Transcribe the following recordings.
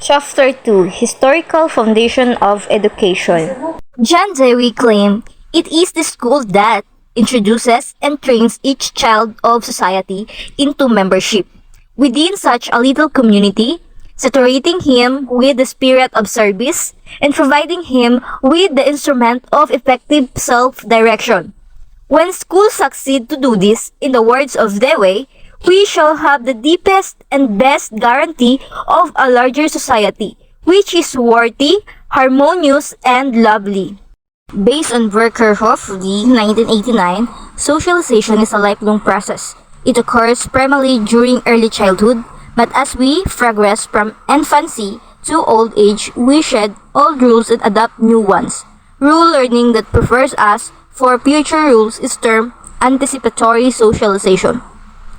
Chapter 2: Historical Foundation of Education. John Dewey claimed, "It is the school that introduces and trains each child of society into membership within such a little community, saturating him with the spirit of service and providing him with the instrument of effective self-direction. When schools succeed to do this, in the words of Dewey, we shall have the deepest and best guarantee of a larger society, which is worthy, harmonious, and lovely." Based on Berkerhoff v. 1989, socialization is a lifelong process. It occurs primarily during early childhood, but as we progress from infancy to old age, we shed old rules and adopt new ones. Rule learning that prepares us for future rules is termed anticipatory socialization.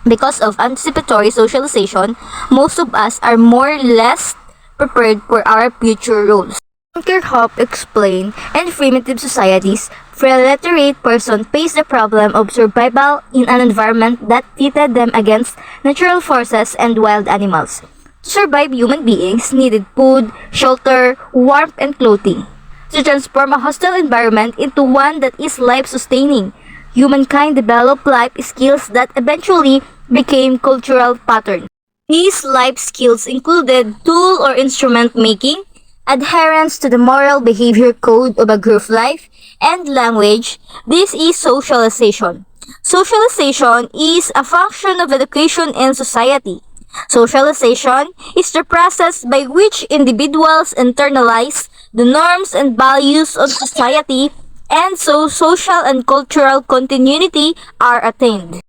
Because of anticipatory socialization, most of us are more or less prepared for our future roles. Berkerhoff explained, in primitive societies, pre-literate persons face the problem of survival in an environment that pitted them against natural forces and wild animals. To survive, human beings needed food, shelter, warmth, and clothing. To transform a hostile environment into one that is life-sustaining, humankind developed life skills that eventually became cultural patterns. These life skills included tool or instrument making, adherence to the moral behavior code of a group life, and language. This is socialization. Socialization is a function of education in society. Socialization is the process by which individuals internalize the norms and values of society, and so social and cultural continuity are attained.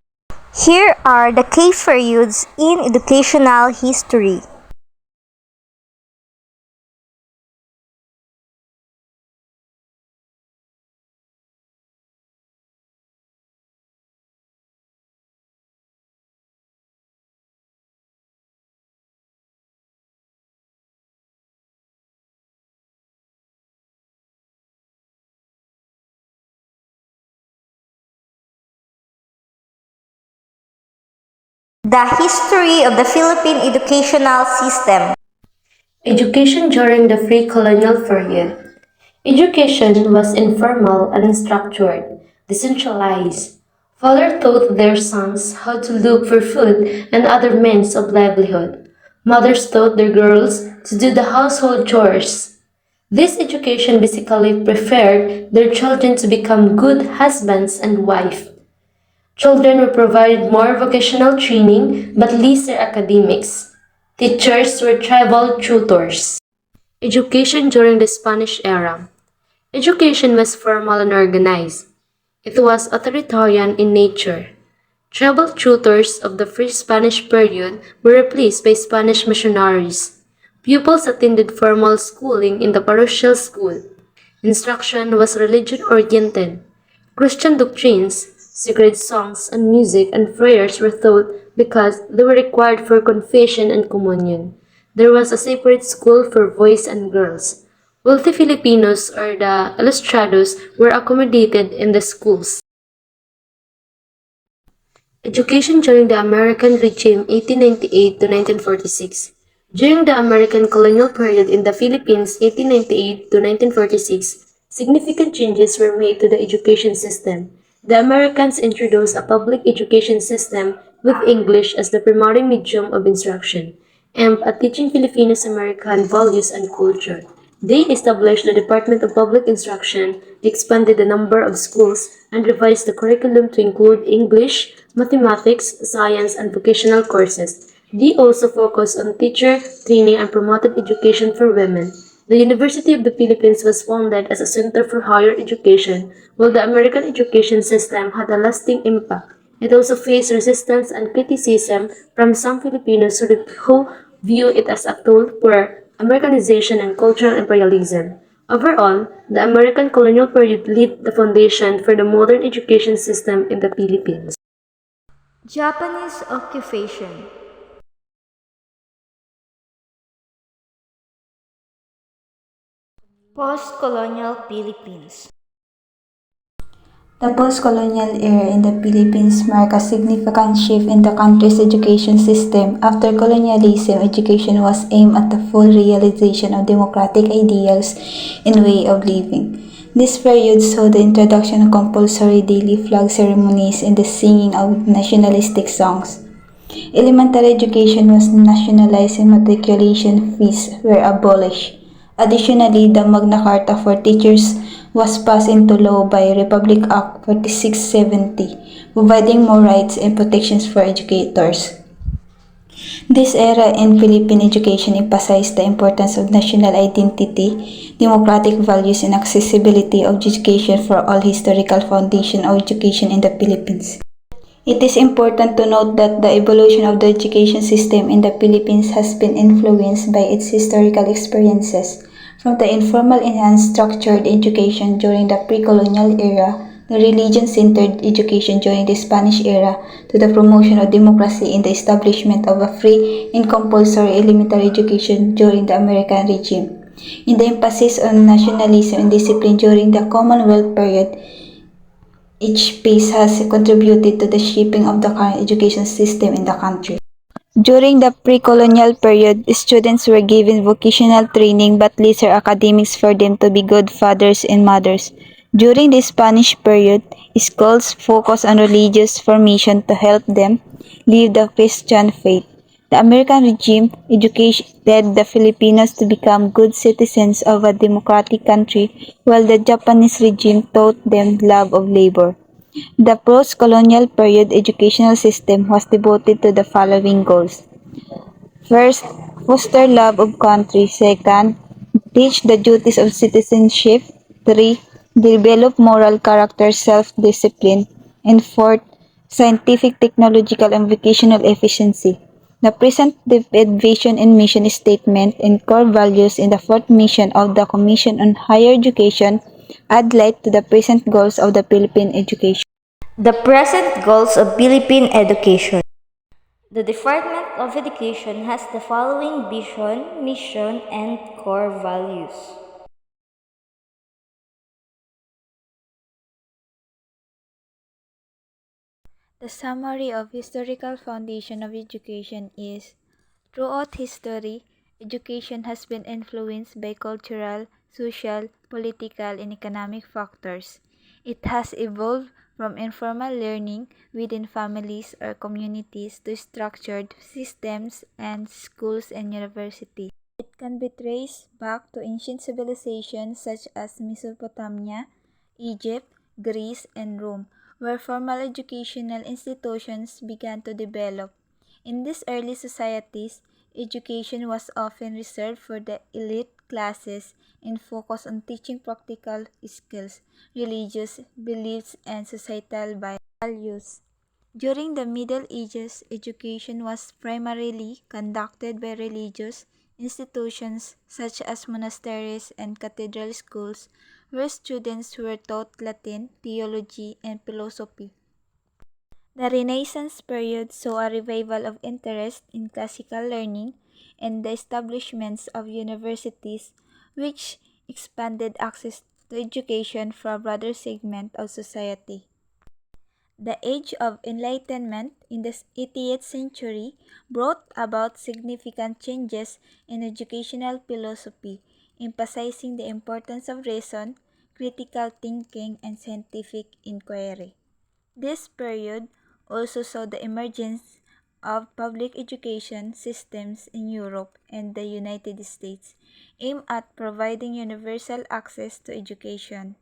Here are the key periods in educational history. The history of the Philippine educational system. Education during the pre-colonial period. Education was informal and unstructured, decentralized. Fathers taught their sons how to look for food and other means of livelihood. Mothers taught their girls to do the household chores. This education basically prepared their children to become good husbands and wives. Children were provided more vocational training but lesser academics. Teachers were tribal tutors. Education during the Spanish era. Education was formal and organized. It was authoritarian in nature. Tribal tutors of the first Spanish period were replaced by Spanish missionaries. Pupils attended formal schooling in the parochial school. Instruction was religion-oriented. Christian doctrines, sacred songs and music and prayers were taught because they were required for confession and communion. There was a separate school for boys and girls. Wealthy Filipinos or the ilustrados were accommodated in the schools. Education during the American regime 1898 to 1946. During the American colonial period in the Philippines 1898 to 1946, significant changes were made to the education system. The Americans introduced a public education system with English as the primary medium of instruction, aimed at teaching Filipinos American values and culture. They established the Department of Public Instruction, expanded the number of schools, and revised the curriculum to include English, mathematics, science, and vocational courses. They also focused on teacher training and promoted education for women. The University of the Philippines was founded as a center for higher education, while the American education system had a lasting impact. It also faced resistance and criticism from some Filipinos who view it as a tool for Americanization and cultural imperialism. Overall, the American colonial period laid the foundation for the modern education system in the Philippines. Japanese occupation. Post-colonial Philippines. The post-colonial era in the Philippines marked a significant shift in the country's education system. After colonialism, education was aimed at the full realization of democratic ideals and way of living. This period saw the introduction of compulsory daily flag ceremonies and the singing of nationalistic songs. Elementary education was nationalized and matriculation fees were abolished. Additionally, the Magna Carta for Teachers was passed into law by Republic Act 4670, providing more rights and protections for educators. This era in Philippine education emphasized the importance of national identity, democratic values, and accessibility of education for all historical foundation of education in the Philippines. It is important to note that the evolution of the education system in the Philippines has been influenced by its historical experiences. From the informal and unstructured education during the pre-colonial era, the religion-centered education during the Spanish era, to the promotion of democracy and the establishment of a free and compulsory elementary education during the American regime. In the emphasis on nationalism and discipline during the Commonwealth period, each phase has contributed to the shaping of the current education system in the country. During the pre-colonial period, students were given vocational training but lesser academics for them to be good fathers and mothers. During the Spanish period, schools focused on religious formation to help them live the Christian faith. The American regime educated the Filipinos to become good citizens of a democratic country, while the Japanese regime taught them love of labor. The post-colonial period educational system was devoted to the following goals. First, foster love of country. Second, teach the duties of citizenship. 3. Develop moral character, self-discipline. And fourth, scientific, technological, and vocational efficiency. The present vision and mission statement and core values in the fourth mission of the Commission on Higher Education add light to the present goals of the Philippine education. The present goals of Philippine education. The Department of Education has the following vision, mission, and core values. The summary of historical foundation of education is: throughout history, education has been influenced by cultural, social, political, and economic factors. It has evolved from informal learning within families or communities to structured systems and schools and universities. It can be traced back to ancient civilizations such as Mesopotamia, Egypt, Greece, and Rome, where formal educational institutions began to develop. In these early societies, education was often reserved for the elite classes and focused on teaching practical skills, religious beliefs, and societal values. During the Middle Ages, education was primarily conducted by religious institutions such as monasteries and cathedral schools, where students were taught Latin, theology, and philosophy. The Renaissance period saw a revival of interest in classical learning and the establishments of universities, which expanded access to education for a broader segment of society. The Age of Enlightenment in the 18th century brought about significant changes in educational philosophy, emphasizing the importance of reason, critical thinking, and scientific inquiry. This period also saw the emergence of public education systems in Europe and the United States, aimed at providing universal access to education.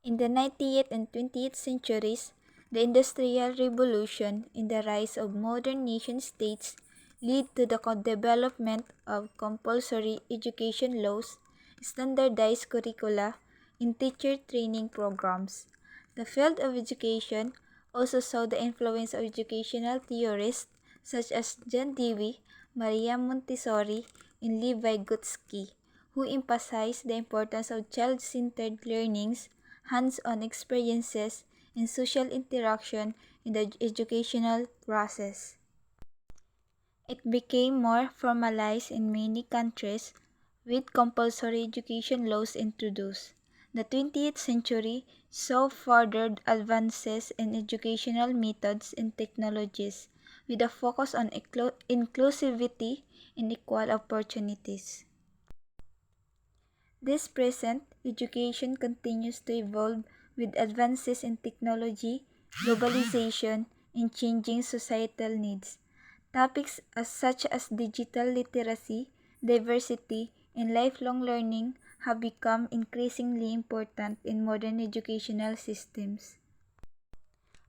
In the 19th and 20th centuries, the Industrial Revolution and the rise of modern nation-states led to the development of compulsory education laws, standardized curricula, and teacher training programs. The field of education also saw the influence of educational theorists such as John Dewey, Maria Montessori, and Levi Gutsky, who emphasized the importance of child-centered learnings, hands-on experiences, and social interaction in the educational process. It became more formalized in many countries with compulsory education laws introduced. The 20th century saw further advances in educational methods and technologies with a focus on inclusivity and equal opportunities. This present, education continues to evolve with advances in technology, globalization, and changing societal needs. Topics such as digital literacy, diversity, and lifelong learning have become increasingly important in modern educational systems.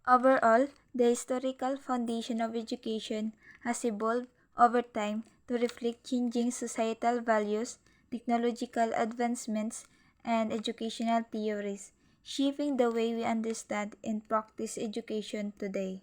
Overall, the historical foundation of education has evolved over time to reflect changing societal values, technological advancements, and educational theories, shaping the way we understand and practice education today.